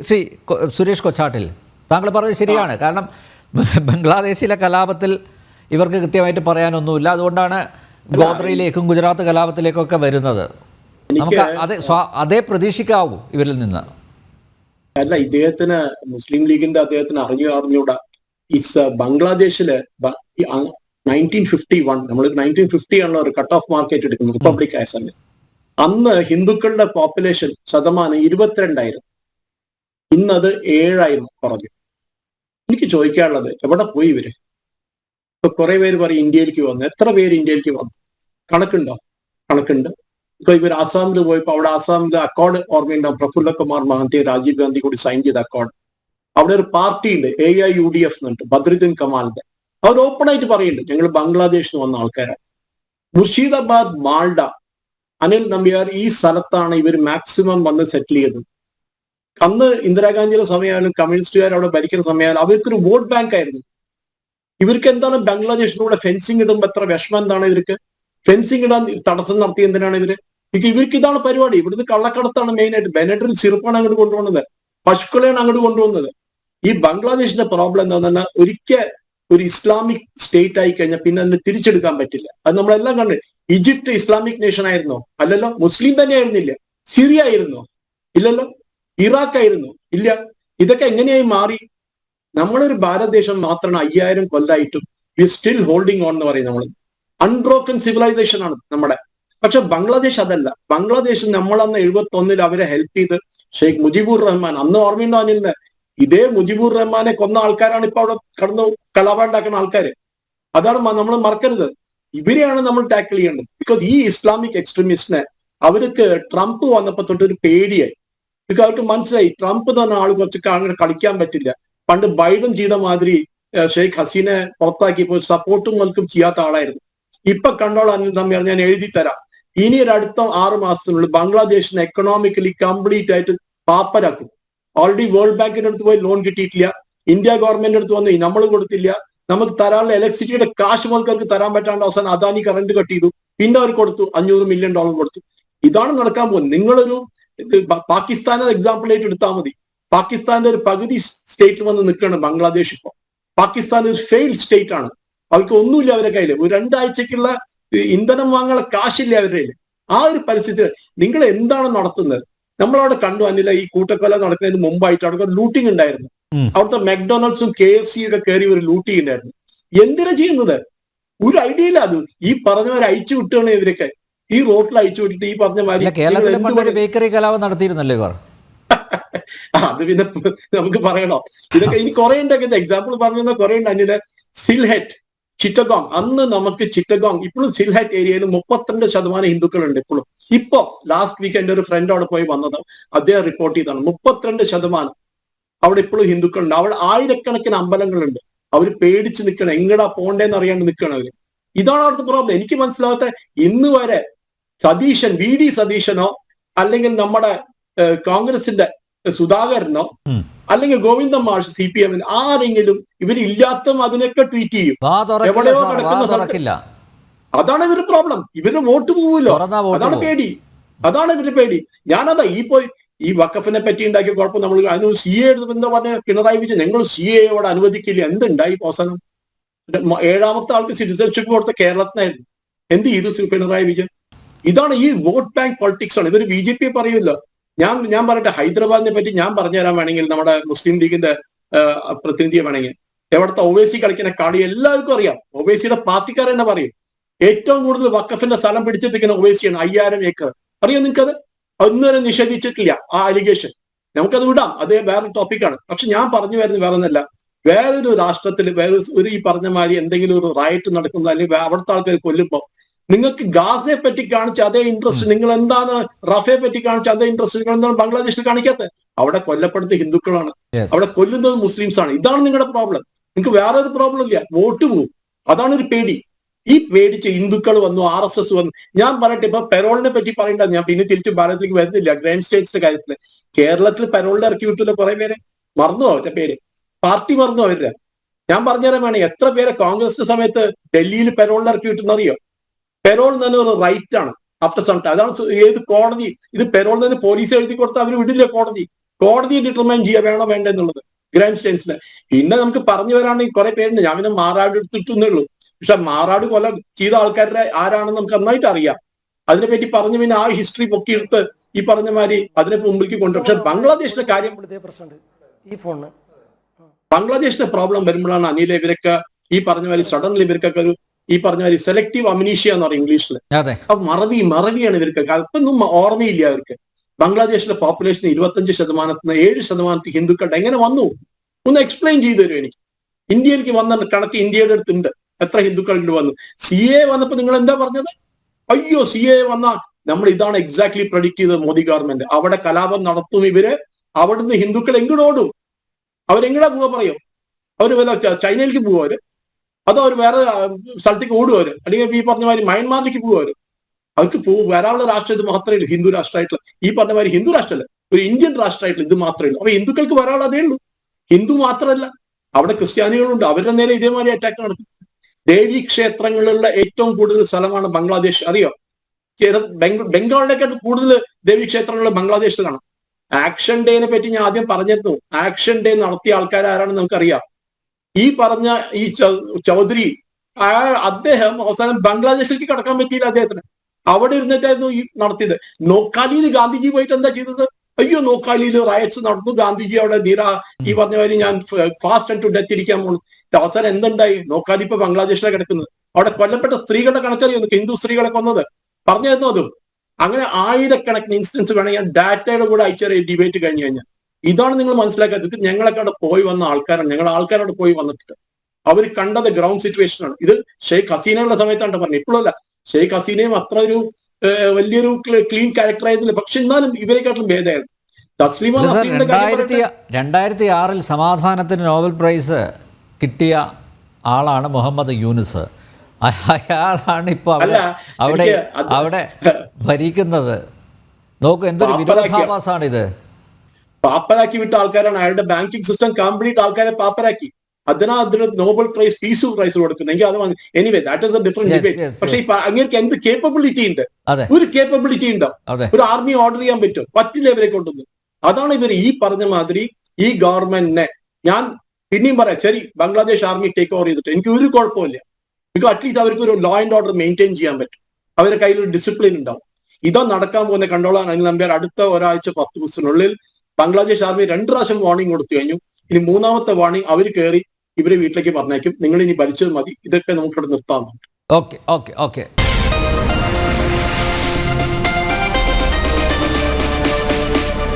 ശ്രീ സുരേഷ് കൊച്ചാട്ടിൽ, താങ്കൾ പറഞ്ഞത് ശരിയാണ്. കാരണം ബംഗ്ലാദേശിലെ കലാപത്തിൽ ഇവർക്ക് കൃത്യമായിട്ട് പറയാനൊന്നുമില്ല. അതുകൊണ്ടാണ് ഗോദ്രയിലേക്കും ഗുജറാത്ത് കലാപത്തിലേക്കൊക്കെ വരുന്നത്. നമുക്ക് അതേ പ്രതീക്ഷിക്കാവൂ ഇവരിൽ നിന്ന്. അല്ല, ഇദ്ദേഹത്തിന് മുസ്ലിം ലീഗിന്റെ അദ്ദേഹത്തിന് അറിഞ്ഞൂടാ. ബംഗ്ലാദേശില് 1951 നമ്മൾ 1950 ആണല്ലോ ഒരു കട്ട് ഓഫ് മാർക്കറ്റ് എടുക്കുന്നത് റിപ്പബ്ലിക് ആയ സമയത്ത്. അന്ന് ഹിന്ദുക്കളുടെ പോപ്പുലേഷൻ ശതമാനം 22,000. ഇന്നത് 7,000 കുറഞ്ഞു. എനിക്ക് ചോദിക്കാനുള്ളത്, എവിടെ പോയി ഇവര്? ഇപ്പൊ കുറെ പേര് പറയും ഇന്ത്യയിലേക്ക് വന്നു. എത്ര പേര് ഇന്ത്യയിലേക്ക് വന്നു? കണക്കുണ്ടോ? കണക്കുണ്ട്. ഇപ്പൊ ഇവർ ആസാമിൽ പോയപ്പോ അവിടെ ആസാമിലെ അക്കോർഡ് ഓർമ്മയുണ്ടാവും. പ്രഫുല്ല കുമാർ മഹന്തി, രാജീവ് ഗാന്ധി കൂടി സൈൻ ചെയ്ത അക്കോർഡ്. അവിടെ ഒരു പാർട്ടി ഉണ്ട്, AIUDF എന്നുണ്ട്, ബദ്രുദ്ദീൻ കമാലിന്റെ. അവർ ഓപ്പൺ ആയിട്ട് പറയുന്നുണ്ട് ഞങ്ങൾ ബംഗ്ലാദേശിൽ നിന്ന് വന്ന ആൾക്കാരാണ്. മുർഷിദാബാദ്, മാൾഡ, അനിൽ നമ്പ്യാർ, ഈ സ്ഥലത്താണ് ഇവർ മാക്സിമം വന്ന് സെറ്റിൽ ചെയ്തത്. അന്ന് ഇന്ദിരാഗാന്ധിയുടെ സമയമായാലും കമ്മ്യൂണിസ്റ്റുകാർ അവിടെ ഭരിക്കുന്ന സമയമായാലും അവർക്കൊരു വോട്ട് ബാങ്ക് ആയിരുന്നു. ഇവർക്ക് എന്താണ് ബംഗ്ലാദേശിലൂടെ ഫെൻസിങ് ഇടുമ്പോൾ എത്ര വിഷമം? എന്താണ് ഇവർക്ക് ഫെൻസിങ് ഇടാൻ തടസ്സം നടത്തി? എന്തിനാണ് ഇവർക്ക് ഇതാണ് പരിപാടി. ഇവിടുന്ന് കള്ളക്കടത്താണ് മെയിനായിട്ട്. ബെനഡറിൽ സിറപ്പാണ് അങ്ങോട്ട് കൊണ്ടുപോകുന്നത്, പശുക്കളെയാണ് അങ്ങോട്ട് കൊണ്ടുപോകുന്നത്. ഈ ബംഗ്ലാദേശിന്റെ പ്രോബ്ലം എന്താണെന്ന് പറഞ്ഞാൽ, ഒരിക്കൽ ഒരു ഇസ്ലാമിക് സ്റ്റേറ്റ് ആയി കഴിഞ്ഞാൽ പിന്നെ അതിന് തിരിച്ചെടുക്കാൻ പറ്റില്ല. അത് നമ്മളെല്ലാം കണ്ട്. ഈജിപ്റ്റ് ഇസ്ലാമിക് നേഷൻ ആയിരുന്നോ? അല്ലല്ലോ. മുസ്ലിം തന്നെ ആയിരുന്നില്ല. സിറിയ ആയിരുന്നോ? ഇല്ലല്ലോ. ഇറാഖ് ആയിരുന്നു? ഇല്ല. ഇതൊക്കെ എങ്ങനെയായി മാറി? നമ്മളൊരു ഭാരതദേശം മാത്രമാണ് 5000 കൊല്ലായിട്ടും സ്റ്റിൽ ഹോൾഡിങ് ഓൺ എന്ന് പറയും നമ്മൾ. അൺബ്രോക്കൺ സിവിലൈസേഷൻ ആണ് നമ്മുടെ. പക്ഷെ ബംഗ്ലാദേശ് അതല്ല. ബംഗ്ലാദേശ് നമ്മളന്ന് 71 അവരെ ഹെൽപ്പ് ചെയ്ത് ഷെയ്ഖ് മുജിബുർ റഹ്മാൻ, അന്ന് ഓർമ്മയുണ്ടോ അനിലിന്? ഇതേ മുജിബുർ റഹ്മാനെ കൊന്ന ആൾക്കാരാണ് ഇപ്പൊ അവിടെ കടന്ന് കലാപം ഉണ്ടാക്കുന്ന ആൾക്കാര്. അതാണ് നമ്മൾ മറക്കരുത്. ഇവരെയാണ് നമ്മൾ ടാക്കിൾ ചെയ്യേണ്ടത്. ബിക്കോസ് ഈ ഇസ്ലാമിക് എക്സ്ട്രീമിസ്റ്റിനെ അവർക്ക് ട്രംപ് വന്നപ്പോ തൊട്ടൊരു പേടിയായി. ബിക്കോസ് അവർക്ക് മനസ്സിലായി ട്രംപ് തന്നെ ആൾ കുറച്ച് അങ്ങനെ കളിക്കാൻ പറ്റില്ല. പണ്ട് ബൈഡൻ ചെയ്ത മാതിരി ഷെയ്ഖ് ഹസീനെ പുറത്താക്കിയപ്പോൾ സപ്പോർട്ടും നൽകും ചെയ്യാത്ത ആളായിരുന്നു. ഇപ്പൊ കണ്ടോളാം അനിൽ നമ്പ്യാർ, ഞാൻ എഴുതി തരാം. ഇനി ഒരു അടുത്ത 6 മാസത്തിനുള്ളിൽ ബംഗ്ലാദേശിനെ എക്കണോമിക്കലി കംപ്ലീറ്റ് ആയിട്ട് പാപ്പരാക്കും. ഓൾറെഡി വേൾഡ് ബാങ്കിന്റെ അടുത്ത് പോയി ലോൺ കിട്ടിയിട്ടില്ല. ഇന്ത്യ ഗവൺമെന്റിന്റെ അടുത്ത് വന്ന് നമ്മൾ കൊടുത്തില്ല. നമുക്ക് തരാനുള്ള ഇലക്ട്രിസിറ്റിയുടെ കാശ് മുതൽ അവർക്ക് തരാൻ പറ്റാണ്ട് അവസാനം അദാനി കറണ്ട് കട്ട് ചെയ്തു. പിന്നെ അവർ കൊടുത്തു $500 മില്യൺ കൊടുത്തു. ഇതാണ് നടക്കാൻ പോകുന്നത്. നിങ്ങളൊരു പാകിസ്ഥാനെ എക്സാമ്പിൾ ആയിട്ട് എടുത്താൽ മതി. പാകിസ്ഥാന്റെ ഒരു പകുതി സ്റ്റേറ്റിൽ വന്ന് നിൽക്കുകയാണ് ബംഗ്ലാദേശ്. ഇപ്പൊ പാകിസ്ഥാൻ ഒരു ഫെയിൽഡ് സ്റ്റേറ്റ് ആണ്. അവർക്ക് ഒന്നുമില്ല അവരുടെ കയ്യിൽ. ഒരു 2 ആഴ്ചക്കുള്ള ഇന്ധനം വാങ്ങാനുള്ള കാശില്ല അവരുടെ കയ്യിൽ. ആ ഒരു പരിസ്ഥിതി നിങ്ങൾ എന്താണ് നടത്തുന്നത്? നമ്മളവിടെ കണ്ടു അനില, ഈ കൂട്ടക്കൊല നടക്കുന്നതിന് മുമ്പായിട്ട് അവിടെ ലൂട്ടിംഗ് ഉണ്ടായിരുന്നു. അവിടുത്തെ മെക്ഡൊണാൾഡ്സും KFC ഒക്കെ കയറി ഒരു ലൂട്ട് ചെയ്യുന്നുണ്ടായിരുന്നു. എന്തിനാ ചെയ്യുന്നത്? ഒരു ഐഡിയ ഇല്ല. അത് ഈ പറഞ്ഞവരെ അയച്ചു വിട്ടുകയാണ് ഇവരൊക്കെ. ഈ റോട്ടിൽ അയച്ചു വിട്ടിട്ട് ഈ പറഞ്ഞ മാതിരി ബേക്കറി കലാപം നടത്തിയിരുന്നല്ലോ ഇവർ. അത് പിന്നെ നമുക്ക് പറയണോ? ഇതൊക്കെ ഇനി കുറെ ഉണ്ട്. എക്സാമ്പിൾ പറഞ്ഞു കുറെ ഉണ്ട് അനില. സിൽഹെറ്റ്, ചിറ്റഗോങ്. അന്ന് നമുക്ക് ചിറ്റഗോങ് ഇപ്പോഴും സിൽഹെറ്റ് ഏരിയയിൽ 32% ഹിന്ദുക്കളുണ്ട് ഇപ്പോഴും. ഇപ്പൊ ലാസ്റ്റ് വീക്ക് എന്റെ ഒരു ഫ്രണ്ട് അവിടെ പോയി വന്നത്, അദ്ദേഹം റിപ്പോർട്ട് ചെയ്താണ് 32% അവിടെ ഇപ്പോഴും ഹിന്ദുക്കളുണ്ട്. അവിടെ ആയിരക്കണക്കിന് അമ്പലങ്ങളുണ്ട്. അവർ പേടിച്ച് നിൽക്കണം, എങ്ങടാ പോണ്ടേന്ന് അറിയാണ്ട് നിൽക്കണം അവര്. ഇതാണ് അവിടുത്തെ പ്രോബ്ലം. എനിക്ക് മനസ്സിലാവാത്ത, ഇന്ന് വരെ സതീശൻ, VD സതീശനോ അല്ലെങ്കിൽ നമ്മുടെ കോൺഗ്രസിന്റെ സുധാകരനോ അല്ലെങ്കിൽ ഗോവിന്ദ മാഷ് CPM ആരെങ്കിലും ഇവരില്ലാത്ത അതിനൊക്കെ ട്വീറ്റ് ചെയ്യും. എവിടെയോ കിടക്കുന്ന. അതാണ് ഇവരുടെ പ്രോബ്ലം. ഇവരുടെ വോട്ട് പോവുമല്ലോ. അതാണ് പേടി. അതാണ് ഇവരുടെ പേടി. ഞാനതാ ഈ വഖഫിനെ പറ്റി ഉണ്ടാക്കിയ കുഴപ്പം നമ്മൾ അതിന് CA എന്താ പറഞ്ഞ പിണറായി വിജയൻ, ഞങ്ങൾ CAയോട് അനുവദിക്കില്ല. എന്തുണ്ടായി അവസാനം? 7ാമത്തെ ആൾക്ക് സിറ്റിസൺഷിപ്പ് കൊടുത്ത കേരളത്തിനായിരുന്നു. എന്ത് ചെയ്തു പിണറായി വിജയൻ? ഇതാണ് ഈ വോട്ട് ബാങ്ക് പൊളിറ്റിക്സ് ആണ്. ഇവര് BJP പറയുമല്ലോ. ഞാൻ പറയട്ടെ, ഹൈദരാബാദിനെ പറ്റി ഞാൻ പറഞ്ഞു തരാൻ വേണമെങ്കിൽ, നമ്മുടെ മുസ്ലിം ലീഗിന്റെ പ്രതിനിധിയെ വേണമെങ്കിൽ, എവിടുത്തെ OWൈസി കളിക്കുന്ന കളി എല്ലാവർക്കും അറിയാം. OWൈസിയുടെ പാർട്ടിക്കാർ തന്നെ പറയും ഏറ്റവും കൂടുതൽ വഖഫിന്റെ സ്ഥലം പിടിച്ചെത്തിക്കുന്ന OWൈസിയാണ്. 5000 ഏക്കർ. അറിയാം നിങ്ങൾക്കത്? ഒന്നുവരെ നിഷേധിച്ചിട്ടില്ല ആ അലിഗേഷൻ. നമുക്കത് വിടാം, അത് വേറെ ടോപ്പിക്കാണ്. പക്ഷെ ഞാൻ പറഞ്ഞു വരുന്നത് വേറെ ഒന്നല്ല. വേറൊരു രാഷ്ട്രത്തിൽ ഒരു ഈ പറഞ്ഞ മാതിരി എന്തെങ്കിലും ഒരു റയറ്റ് നടക്കുന്ന, അല്ലെങ്കിൽ അവിടുത്തെ ആൾക്കാർ കൊല്ലുമ്പോൾ നിങ്ങൾക്ക് ഗാസയെ പറ്റി കാണിച്ച അതേ ഇൻട്രസ്റ്റ്, നിങ്ങൾ എന്താണ് റഫയെ പറ്റി കാണിച്ച അതേ ഇൻട്രസ്റ്റ് നിങ്ങൾ എന്താണ് ബംഗ്ലാദേശിൽ കാണിക്കാത്തത്? അവിടെ കൊല്ലപ്പെടുന്ന ഹിന്ദുക്കളാണ്, അവിടെ കൊല്ലുന്നത് മുസ്ലിംസ് ആണ്. ഇതാണ് നിങ്ങളുടെ പ്രോബ്ലം. നിങ്ങൾക്ക് വേറെ ഒരു പ്രോബ്ലം ഇല്ല, വോട്ട് പോകും. അതാണ് ഒരു പേടി. ഈ പേടിച്ച് ഹിന്ദുക്കൾ വന്നു, RSS വന്നു. ഞാൻ പറയട്ടെ, ഇപ്പൊ പെരോളിനെ പറ്റി പറയേണ്ട, ഞാൻ പിന്നെ തിരിച്ച് ഭാരതത്തിലേക്ക് വരുന്നില്ല. ഗ്രാൻഡ് സ്റ്റേറ്റ്സിന്റെ കാര്യത്തില് കേരളത്തിൽ പെരോളിനെ ഇറക്കി വിട്ടില്ല കുറെ പേരെ. മറന്നോ അവരുടെ പേര്? പാർട്ടി മറന്നോ അവരുടെ? ഞാൻ പറഞ്ഞുതരാൻ വേണേ, എത്ര പേരെ കോൺഗ്രസിന്റെ സമയത്ത് ഡൽഹിയിൽ പെരോളിനെ ഇറക്കി വിട്ടെന്നറിയോ? പെരോൾ തന്നെ ഒരു റൈറ്റ് ആണ്. After some time. അതാണ് ഏത് കോടതി ഇത് പെരോൾ തന്നെ പോലീസ് എഴുതി കൊടുത്താൽ അവർ വിടില്ല കോടതി. കോടതി ഡിറ്റർമൈൻ ചെയ്യുക വേണോ വേണ്ട എന്നുള്ളത് ഗ്രാൻഡ് സ്റ്റേൻസിന്. പിന്നെ നമുക്ക് പറഞ്ഞു വരാണെങ്കിൽ കുറെ പേരുണ്ട്. ഞാൻ പിന്നെ മാറാട് എടുത്തിട്ടേ ഉള്ളൂ. പക്ഷെ മാറാട് കൊല ചെയ്ത ആൾക്കാരുടെ ആരാണെന്ന് നമുക്ക് നന്നായിട്ട് അറിയാം. അതിനെപ്പറ്റി പറഞ്ഞു പിന്നെ ആ ഹിസ്റ്ററി പൊക്കിയെടുത്ത് ഈ പറഞ്ഞ മാതിരി അതിനെ മുമ്പിലേക്ക് കൊണ്ടുപോകും. പക്ഷെ ബംഗ്ലാദേശിന്റെ കാര്യം, ബംഗ്ലാദേശിന്റെ പ്രോബ്ലം വരുമ്പോഴാണ് അനിൽ ഇവരൊക്കെ ഈ പറഞ്ഞ മാതിരി സഡൻലി ഇവർക്കൊക്കെ ഒരു ഈ പറഞ്ഞ മാതിരി സെലക്റ്റീവ് അമിനീഷ്യ എന്ന് പറയും ഇംഗ്ലീഷിൽ. അപ്പൊ മറവിയാണ് ഇവർക്കൊക്കെ. അല്പൊന്നും ഓർമ്മയില്ല അവർക്ക്. ബംഗ്ലാദേശിലെ പോപ്പുലേഷൻ 25% 7% ഹിന്ദുക്കളുടെ എങ്ങനെ വന്നു ഒന്ന് എക്സ്പ്ലെയിൻ ചെയ്തു തരും എനിക്ക്. ഇന്ത്യയിലേക്ക് വന്ന കണക്ക് ഇന്ത്യയുടെ അടുത്തുണ്ട് എത്ര ഹിന്ദുക്കളുടെ വന്നു. CA വന്നപ്പോ നിങ്ങൾ എന്താ പറഞ്ഞത്? അയ്യോ CA വന്ന നമ്മൾ ഇതാണ് എക്സാക്ട്ലി പ്രഡിക്ട് ചെയ്തത് മോദി ഗവൺമെന്റ്. അവിടെ കലാപം നടത്തും ഇവര്. അവിടുന്ന് ഹിന്ദുക്കൾ എങ്ങോട്ടും അവരെങ്ങടാ പോവാ പറയും? അവര് വല്ല ചൈനയിലേക്ക് പോവര്, അതോ അവർ വേറെ സ്ഥലത്തേക്ക് ഓടുവര്, അല്ലെങ്കിൽ ഈ പറഞ്ഞ മാതിരി മയൻമാറിലേക്ക് പോവര്. അവർക്ക് വരാനുള്ള രാഷ്ട്രം ഇത് മാത്രമേ ഉള്ളൂ. ഹിന്ദു രാഷ്ട്രമായിട്ടുള്ള ഈ പറഞ്ഞ മാതിരി ഹിന്ദു രാഷ്ട്രമല്ല, ഒരു ഇന്ത്യൻ രാഷ്ട്രമായിട്ടുള്ള ഇത് മാത്രമേ ഉള്ളൂ. അപ്പൊ ഹിന്ദുക്കൾക്ക് വരാനുള്ള അതേ ഉള്ളൂ. ഹിന്ദു മാത്രമല്ല, അവിടെ ക്രിസ്ത്യാനികളുണ്ട്. അവരുടെ നേരെ ഇതേമാതിരി അറ്റാക്ക് നടക്കും. ദേവീ ക്ഷേത്രങ്ങളിലുള്ള ഏറ്റവും കൂടുതൽ സ്ഥലമാണ് ബംഗ്ലാദേശ്. അറിയോ? ബംഗാളിനേക്കാൾ കൂടുതൽ ദേവീ ക്ഷേത്രങ്ങൾ ബംഗ്ലാദേശിലാണ്. ആക്ഷൻ ഡേനെ പറ്റി ഞാൻ ആദ്യം പറഞ്ഞിരുന്നു. ആക്ഷൻ ഡേ നടത്തിയ ആൾക്കാർ ആരാണെന്ന് നമുക്കറിയാം. ഈ പറഞ്ഞ ഈ ചൗധരി അദ്ദേഹം അവസാനം ബംഗ്ലാദേശിലേക്ക് കടക്കാൻ പറ്റിയില്ല അദ്ദേഹത്തിന്. അവിടെ ഇരുന്നിട്ടായിരുന്നു ഈ നടത്തിയത്. നോക്കാലിയിൽ ഗാന്ധിജി പോയിട്ട് എന്താ ചെയ്തത്? അയ്യോ നോക്കാലിയിൽ റയറ്റ്സ് നടന്നു, ഗാന്ധിജി അവിടെ ഈ പറഞ്ഞ മാതിരി ഞാൻ ഫാസ്റ്റ് ആൻഡ് ടു ഡെത്ത് ഇരിക്കാൻ പോകുന്നു. അവസാനം എന്തുണ്ടായി? നോക്കാലി ഇപ്പൊ ബംഗ്ലാദേശിലാണ് കിടക്കുന്നത്. അവിടെ കൊല്ലപ്പെട്ട സ്ത്രീകളുടെ കണക്കറിയുന്നു, ഹിന്ദു സ്ത്രീകളെ കൊന്നത് പറഞ്ഞായിരുന്നു. അതും അങ്ങനെ ആയിരക്കണക്കിന് ഇൻസിഡൻസ് വേണമെങ്കിൽ ഞാൻ ഡാറ്റയുടെ കൂടെ അയച്ചറിയ ഡിബേറ്റ് കഴിഞ്ഞു കഴിഞ്ഞാൽ. ഇതാണ് നിങ്ങൾ മനസ്സിലാക്കാത്തത്. ഞങ്ങളൊക്കെ അവിടെ പോയി വന്ന ആൾക്കാരാണ്. ഞങ്ങൾ ആൾക്കാരോട് പോയി വന്നിട്ട് അവർ കണ്ടത് ഗ്രൗണ്ട് സിറ്റുവേഷൻ ആണ്. ഇത് ഷെയ്ഖ് ഹസീനയുടെ സമയത്താണ് പറഞ്ഞത്, ഇപ്പോഴല്ല. ഷെയ്ഖ് ഹസീനയും അത്ര ഒരു വലിയൊരു ക്ലീൻ ക്യാരക്ടർ ആയിരുന്നില്ല. പക്ഷെ എന്നാലും ഇവരെക്കാട്ടിലും ഭേദമായിരുന്നു. തസ്ലീമ 2006 സമാധാനത്തിന് നോബൽ പ്രൈസ് കിട്ടിയ ആളാണ് മുഹമ്മദ് യൂനുസ്. അയാളാണ് ഇപ്പൊ അവിടെ ഭരിക്കുന്നത്. നോക്കൂ, എന്തൊരു വിരോധാഭാസമാണിത്. പാപ്പരാക്കി വിട്ട ആൾക്കാരാണ്. അയാളുടെ ബാങ്കിങ് സിസ്റ്റം കംപ്ലീറ്റ് ആൾക്കാരെ പാപ്പരാക്കി. അതിന് നോബൽ പ്രൈസ് പീസ് പ്രൈസ് കൊടുക്കുന്നെങ്കിൽ അത് anyway that is A different debate. പക്ഷേ അങ്ങേക്ക് എന്ത് കേപ്പബിലിറ്റി ഉണ്ട്? ഒരു കേപ്പബിലിറ്റി ഉണ്ടോ? ഒരു ആർമി ഓർഡർ ചെയ്യാൻ പറ്റും? പറ്റില്ല ഇവരെ കൊണ്ടൊന്നും. അതാണ് ഇവർ ഈ പറഞ്ഞ മാതിരി ഈ ഗവൺമെന്റിനെ ഞാൻ പിന്നെയും പറയാം. ശരി, ബംഗ്ലാദേശ് ആർമി ടേക്ക് ഓവർ ചെയ്തിട്ട് എനിക്ക് ഒരു കുഴപ്പമില്ല. ബിക്കോസ് അറ്റ്ലീസ്റ്റ് അവർക്ക് ഒരു ലോ ആൻഡ് ഓർഡർ മെയിൻറ്റെയിൻ ചെയ്യാൻ പറ്റും. അവരുടെ കയ്യിൽ ഒരു ഡിസിപ്ലിൻ ഉണ്ടാവും. ഇതാ നടക്കാൻ പോകുന്ന കണ്ടോളാൻ അനിൽ നമ്പ്യാർ. അടുത്ത ഒരാഴ്ച 10 ദിവസത്തിനുള്ളിൽ ബംഗ്ലാദേശ് ആർമി 2 പ്രാവശ്യം വാർണിംഗ് കൊടുത്തു കഴിഞ്ഞു. ഇനി 3ാമത്തെ വാർണിംഗ് അവർ കയറി ഇവരെ വീട്ടിലേക്ക് പറഞ്ഞേക്കും. നിങ്ങൾ ഇനി ഭരിച്ചത് മതി, ഇതൊക്കെ നമുക്കിവിടെ നിർത്താം. ഓക്കെ.